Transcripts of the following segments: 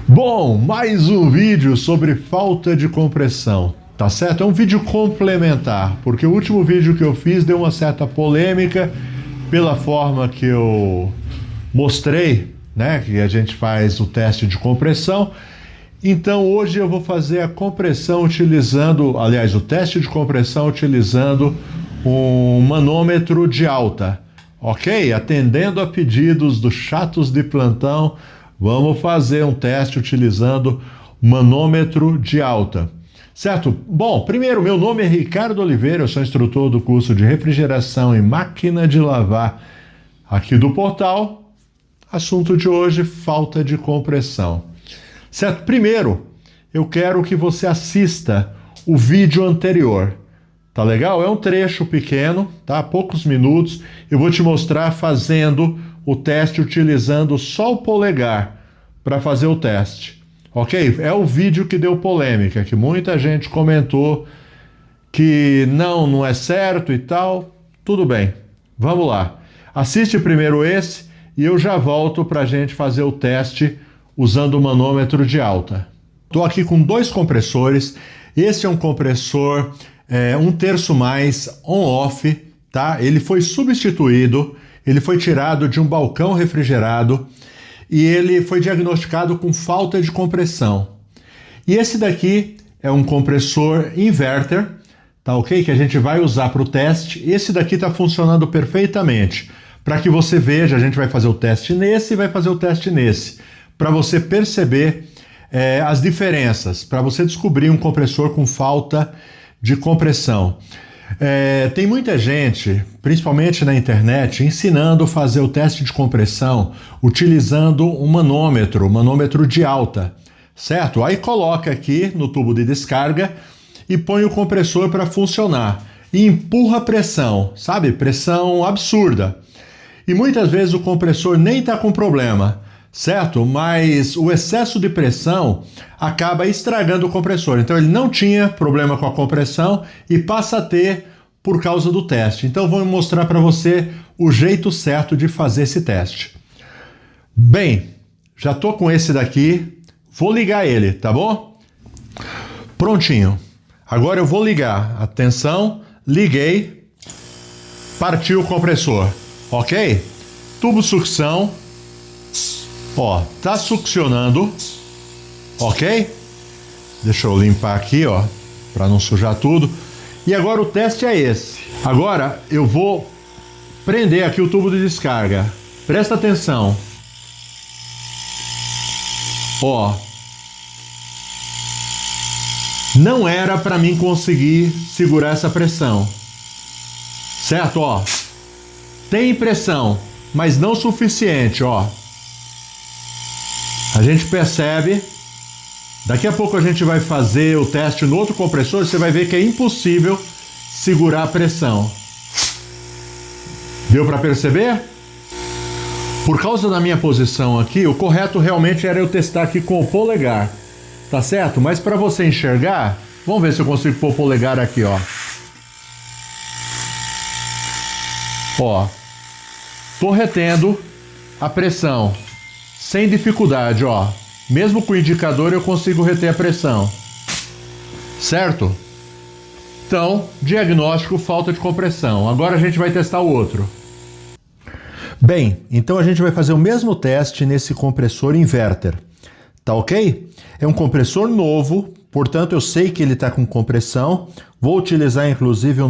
Bom, mais um vídeo sobre falta de compressão, tá certo? É um vídeo complementar, porque o último vídeo que eu fiz deu uma certa polêmica pela forma que eu mostrei, né? Que a gente faz o teste de compressão. Então hoje eu vou fazer a compressão utilizando, aliás, o teste de compressão utilizando um manômetro de alta, ok? Atendendo a pedidos dos chatos de plantão, vamos fazer um teste utilizando manômetro de alta, certo? Bom, primeiro, meu nome é Ricardo Oliveira, eu sou instrutor do curso de refrigeração e máquina de lavar aqui do portal. Assunto de hoje, falta de compressão, certo? Primeiro, eu quero que você assista o vídeo anterior, tá legal? É um trecho pequeno, tá? Poucos minutos, eu vou te mostrar fazendo o teste utilizando só o polegar para fazer o teste, ok? É o vídeo que deu polêmica, que muita gente comentou que não é certo e tal. Tudo bem, vamos lá. Assiste primeiro esse e eu já volto para a gente fazer o teste usando o manômetro de alta. Estou aqui com dois compressores. Esse é um compressor 1/3 mais on-off, tá? Ele foi substituído. Ele foi tirado de um balcão refrigerado e ele foi diagnosticado com falta de compressão. E esse daqui é um compressor inverter, tá ok? Que a gente vai usar para o teste. Esse daqui está funcionando perfeitamente. Para que você veja, a gente vai fazer o teste nesse e vai fazer o teste nesse. Para você perceber as diferenças, para você descobrir um compressor com falta de compressão. Tem muita gente, principalmente na internet, ensinando a fazer o teste de compressão utilizando um manômetro de alta, certo? Aí coloca aqui no tubo de descarga e põe o compressor para funcionar e empurra a pressão, sabe? Pressão absurda. E muitas vezes o compressor nem está com problema, certo? Mas o excesso de pressão acaba estragando o compressor. Então ele não tinha problema com a compressão e passa a ter por causa do teste. Então vou mostrar para você o jeito certo de fazer esse teste. Bem, já estou com esse daqui, vou ligar ele, tá bom? Prontinho. Agora eu vou ligar. Atenção, liguei, partiu o compressor, ok? Tubo sucção. Ó, tá succionando, ok? Deixa eu limpar aqui, ó, para não sujar tudo. E agora o teste é esse. Agora eu vou prender aqui o tubo de descarga. Presta atenção. Ó, não era para mim conseguir segurar essa pressão, certo? Ó, tem pressão, mas não suficiente, ó. A gente percebe, daqui a pouco a gente vai fazer o teste no outro compressor, você vai ver que é impossível segurar a pressão. Deu para perceber? Por causa da minha posição aqui, o correto realmente era eu testar aqui com o polegar, tá certo? Mas para você enxergar, vamos ver se eu consigo pôr o polegar aqui, ó. Ó, tô retendo a pressão. Sem dificuldade, ó. Mesmo com o indicador eu consigo reter a pressão. Certo? Então, diagnóstico, falta de compressão. Agora a gente vai testar o outro. Bem, então a gente vai fazer o mesmo teste nesse compressor inverter. Tá ok? É um compressor novo, portanto eu sei que ele está com compressão. Vou utilizar inclusive o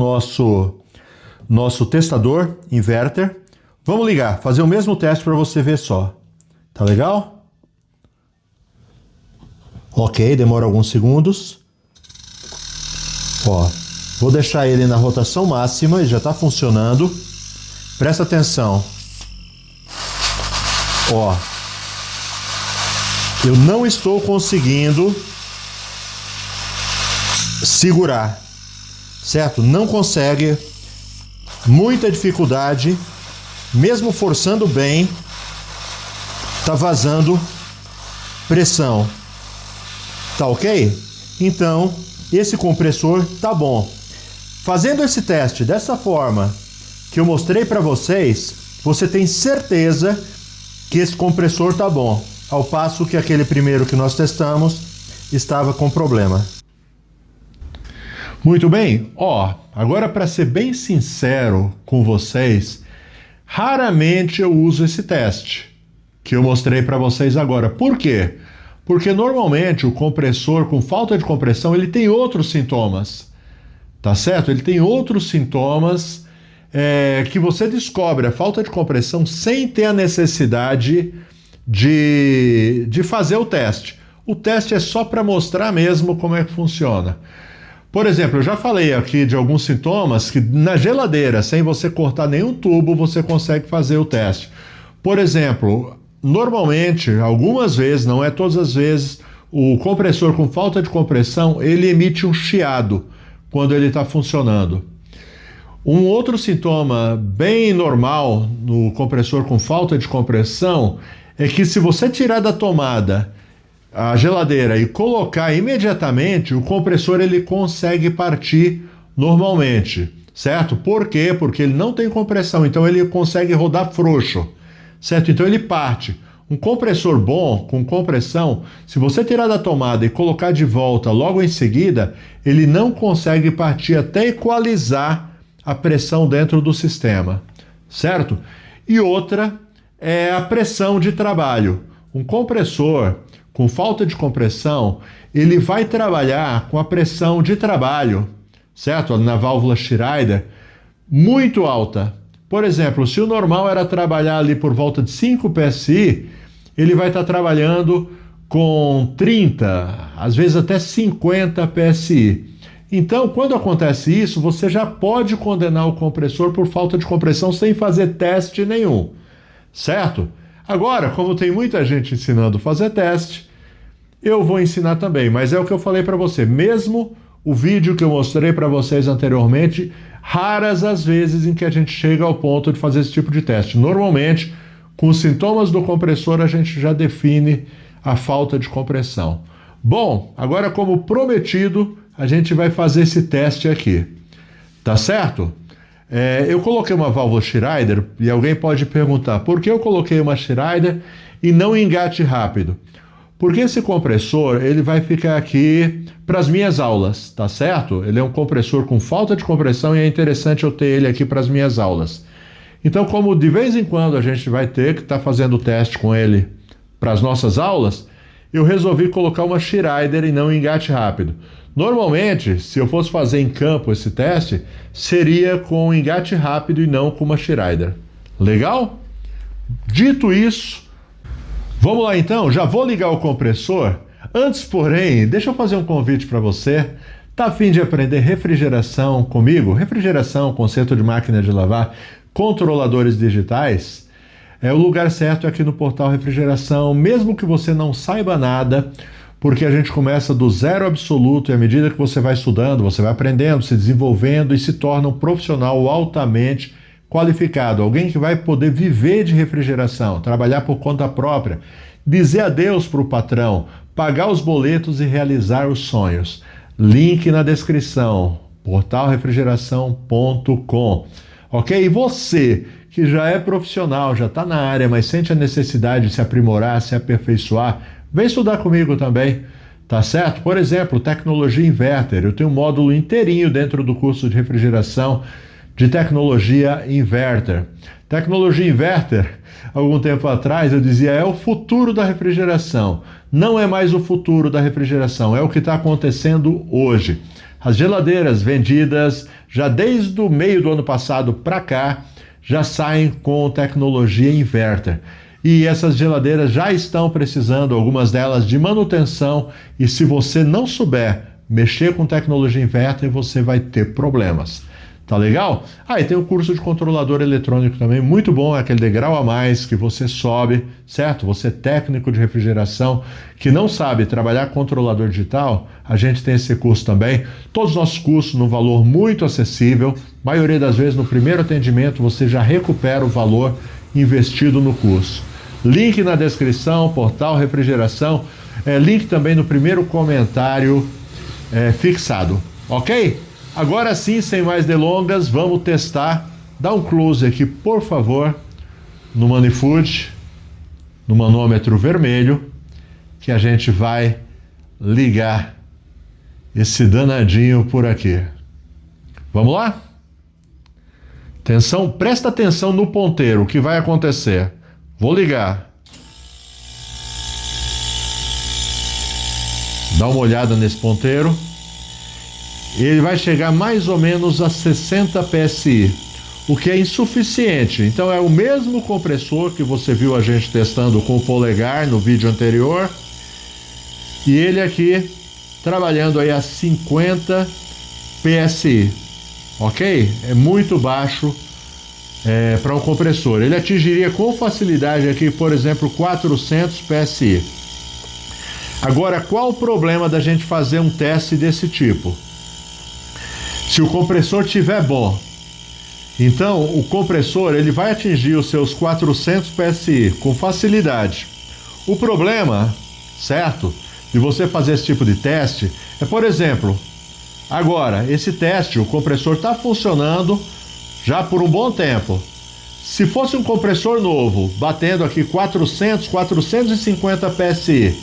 nosso testador inverter. Vamos ligar, fazer o mesmo teste para você ver só. Tá legal? Ok, demora alguns segundos. Ó, vou deixar ele na rotação máxima, ele já está funcionando. Presta atenção. Ó, eu não estou conseguindo segurar, certo? Não consegue, muita dificuldade, mesmo forçando bem. Tá vazando pressão, tá ok? Então, esse compressor tá bom. Fazendo esse teste dessa forma que eu mostrei para vocês, você tem certeza que esse compressor tá bom. ao passo que aquele primeiro que nós testamos estava com problema. Muito bem, agora para ser bem sincero com vocês, raramente eu uso esse teste que eu mostrei para vocês agora. Por quê? Porque normalmente o compressor com falta de compressão, ele tem outros sintomas, tá certo? Ele tem outros sintomas que você descobre a falta de compressão sem ter a necessidade de fazer o teste. O teste é só para mostrar mesmo como é que funciona. Por exemplo, eu já falei aqui de alguns sintomas que na geladeira, sem você cortar nenhum tubo, você consegue fazer o teste. Por exemplo, normalmente, algumas vezes, não é todas as vezes, o compressor com falta de compressão, ele emite um chiado quando ele está funcionando. Um outro sintoma bem normal no compressor com falta de compressão é que se você tirar da tomada a geladeira e colocar imediatamente, o compressor ele consegue partir normalmente, certo? Por quê? Porque ele não tem compressão, então ele consegue rodar frouxo, certo? Então ele parte. Um compressor bom, com compressão, se você tirar da tomada e colocar de volta logo em seguida, ele não consegue partir até equalizar a pressão dentro do sistema, certo? E outra é a pressão de trabalho. Um compressor com falta de compressão, ele vai trabalhar com a pressão de trabalho, certo? Na válvula Schreider, muito alta. Por exemplo, se o normal era trabalhar ali por volta de 5 PSI, ele vai estar trabalhando com 30, às vezes até 50 PSI. Então, quando acontece isso, você já pode condenar o compressor por falta de compressão sem fazer teste nenhum, certo? Agora, como tem muita gente ensinando a fazer teste, eu vou ensinar também, mas é o que eu falei para você. Mesmo o vídeo que eu mostrei para vocês anteriormente, raras as vezes em que a gente chega ao ponto de fazer esse tipo de teste. Normalmente, com os sintomas do compressor, a gente já define a falta de compressão. Bom, agora como prometido, a gente vai fazer esse teste aqui. Tá certo? Eu coloquei uma válvula Schreider e alguém pode perguntar por que eu coloquei uma Schreider e não engate rápido? Porque esse compressor ele vai ficar aqui para as minhas aulas, tá certo? Ele é um compressor com falta de compressão e é interessante eu ter ele aqui para as minhas aulas. Então, como de vez em quando a gente vai ter que estar fazendo o teste com ele para as nossas aulas, eu resolvi colocar uma Schreider e não engate rápido. Normalmente, se eu fosse fazer em campo esse teste, seria com engate rápido e não com uma Schreider. Legal? Dito isso, vamos lá então, já vou ligar o compressor. Antes, porém, deixa eu fazer um convite para você. Tá a fim de aprender refrigeração comigo? Refrigeração, conserto de máquina de lavar, controladores digitais? O lugar certo é aqui no Portal Refrigeração, mesmo que você não saiba nada, porque a gente começa do zero absoluto e à medida que você vai estudando, você vai aprendendo, se desenvolvendo e se torna um profissional altamente qualificado, alguém que vai poder viver de refrigeração, trabalhar por conta própria, dizer adeus para o patrão, pagar os boletos e realizar os sonhos. Link na descrição, portalrefrigeração.com. Ok? E você que já é profissional, já está na área, mas sente a necessidade de se aprimorar, se aperfeiçoar, vem estudar comigo também, tá certo? Por exemplo, tecnologia inverter. Eu tenho um módulo inteirinho dentro do curso de refrigeração de tecnologia inverter. Tecnologia inverter, algum tempo atrás eu dizia, é o futuro da refrigeração. Não é mais o futuro da refrigeração, é o que está acontecendo hoje. As geladeiras vendidas já desde o meio do ano passado para cá já saem com tecnologia inverter. E essas geladeiras já estão precisando, algumas delas, de manutenção. E se você não souber mexer com tecnologia inverter, você vai ter problemas. Tá legal? E tem o curso de controlador eletrônico também, muito bom, é aquele degrau a mais que você sobe, certo? Você é técnico de refrigeração que não sabe trabalhar controlador digital, a gente tem esse curso também. Todos os nossos cursos num valor muito acessível, maioria das vezes no primeiro atendimento você já recupera o valor investido no curso. Link na descrição, Portal Refrigeração, link também no primeiro comentário fixado, ok? Agora sim, sem mais delongas, vamos testar. Dá um close aqui, por favor, no Manifood. no manômetro vermelho que a gente vai ligar esse danadinho por aqui. Vamos lá? Atenção, presta atenção no ponteiro, o que vai acontecer. Vou ligar. Dá uma olhada nesse ponteiro. Ele vai chegar mais ou menos a 60 PSI, o que é insuficiente. Então é o mesmo compressor que você viu a gente testando com o polegar no vídeo anterior. E ele aqui trabalhando aí a 50 PSI, ok? É muito baixo para um compressor. Ele atingiria com facilidade aqui, por exemplo, 400 PSI. Agora, qual o problema da gente fazer um teste desse tipo? Se o compressor estiver bom, então o compressor ele vai atingir os seus 400 PSI com facilidade. O problema, certo, de você fazer esse tipo de teste é, por exemplo, agora, esse teste, o compressor está funcionando já por um bom tempo. Se fosse um compressor novo, batendo aqui 400, 450 PSI,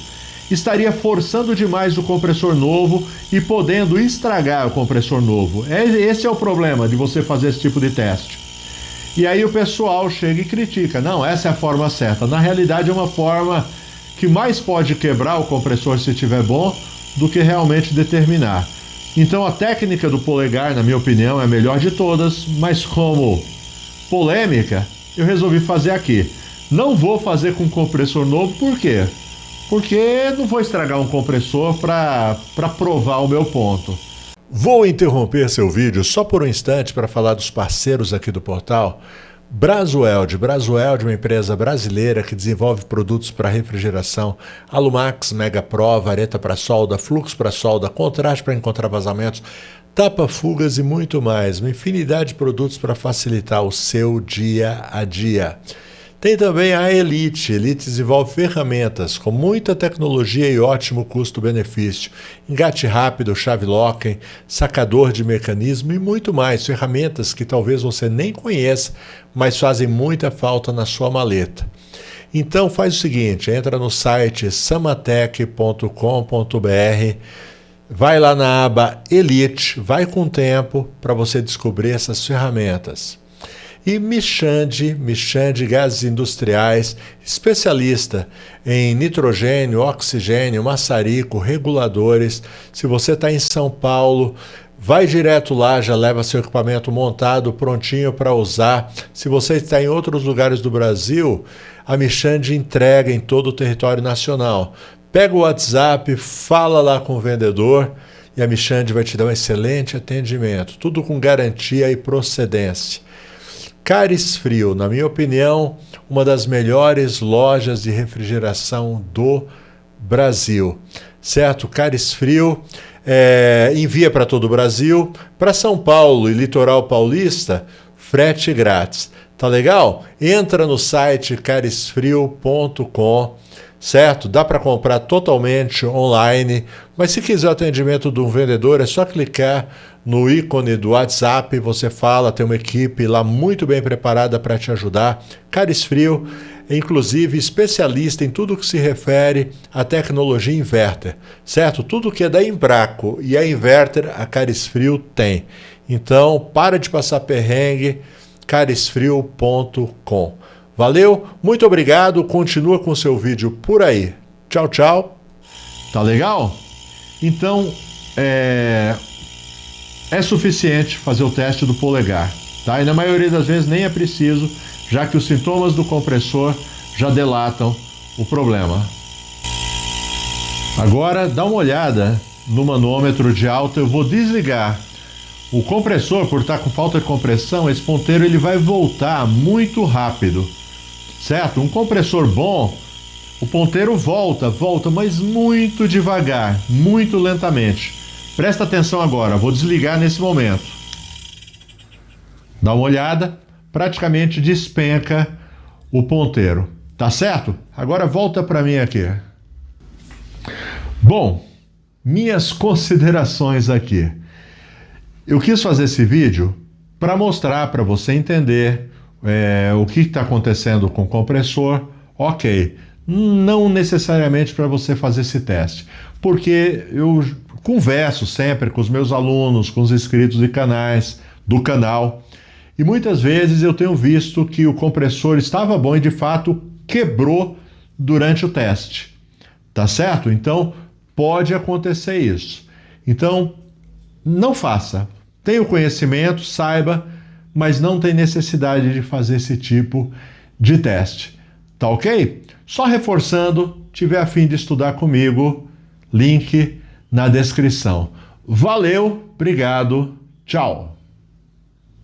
estaria forçando demais o compressor novo e podendo estragar o compressor novo. Esse é o problema de você fazer esse tipo de teste. E aí o pessoal chega e critica. Não, essa é a forma certa. Na realidade é uma forma que mais pode quebrar o compressor se estiver bom do que realmente determinar. Então a técnica do polegar, na minha opinião, é a melhor de todas, mas como polêmica, eu resolvi fazer aqui. Não vou fazer com compressor novo, por quê? Porque não vou estragar um compressor para provar o meu ponto. Vou interromper seu vídeo só por um instante para falar dos parceiros aqui do portal. Brasweld. Brasweld é uma empresa brasileira que desenvolve produtos para refrigeração, Alumax, Mega Pro, vareta para solda, fluxo para solda, contraste para encontrar vazamentos, tapa-fugas e muito mais. Uma infinidade de produtos para facilitar o seu dia a dia. Tem também a Elite. Elite desenvolve ferramentas com muita tecnologia e ótimo custo-benefício. Engate rápido, chave locking, sacador de mecanismo e muito mais. Ferramentas que talvez você nem conheça, mas fazem muita falta na sua maleta. Então faz o seguinte, entra no site samatec.com.br, vai lá na aba Elite, vai com o tempo para você descobrir essas ferramentas. E Michande Gases Industriais, especialista em nitrogênio, oxigênio, maçarico, reguladores. Se você está em São Paulo, vai direto lá, já leva seu equipamento montado, prontinho para usar. Se você está em outros lugares do Brasil, a Michande entrega em todo o território nacional. Pega o WhatsApp, fala lá com o vendedor e a Michande vai te dar um excelente atendimento. Tudo com garantia e procedência. Cares Frio, na minha opinião, uma das melhores lojas de refrigeração do Brasil, certo? Cares Frio envia para todo o Brasil, para São Paulo e litoral paulista, frete grátis. Tá legal? Entra no site caresfrio.com, certo? Dá para comprar totalmente online, mas se quiser o atendimento de um vendedor, é só clicar no ícone do WhatsApp, você fala, tem uma equipe lá muito bem preparada para te ajudar. Cares Frio é inclusive especialista em tudo que se refere à tecnologia inverter, certo? Tudo que é da Embraco e a inverter, a Cares Frio tem. Então, para de passar perrengue, caresfrio.com. Valeu, muito obrigado, continua com o seu vídeo por aí. Tchau, tchau. Tá legal? Então, é suficiente fazer o teste do polegar, tá? E na maioria das vezes nem é preciso, já que os sintomas do compressor já delatam o problema. Agora, dá uma olhada no manômetro de alta, eu vou desligar. O compressor, por estar com falta de compressão, esse ponteiro ele vai voltar muito rápido, certo? Um compressor bom, o ponteiro volta, mas muito devagar, muito lentamente. Presta atenção agora, vou desligar nesse momento. Dá uma olhada, praticamente despenca o ponteiro, tá certo? Agora volta para mim aqui. Bom, minhas considerações aqui. Eu quis fazer esse vídeo para mostrar, para você entender o que está acontecendo com o compressor. Ok, Não necessariamente para você fazer esse teste, porque eu converso sempre com os meus alunos, com os inscritos de canais do canal, e muitas vezes eu tenho visto que o compressor estava bom e de fato quebrou durante o teste, tá certo? Então pode acontecer isso. Então não faça. Tenha o conhecimento, saiba, mas não tem necessidade de fazer esse tipo de teste. Tá ok? Só reforçando, tiver a fim de estudar comigo, link na descrição. Valeu, obrigado, tchau!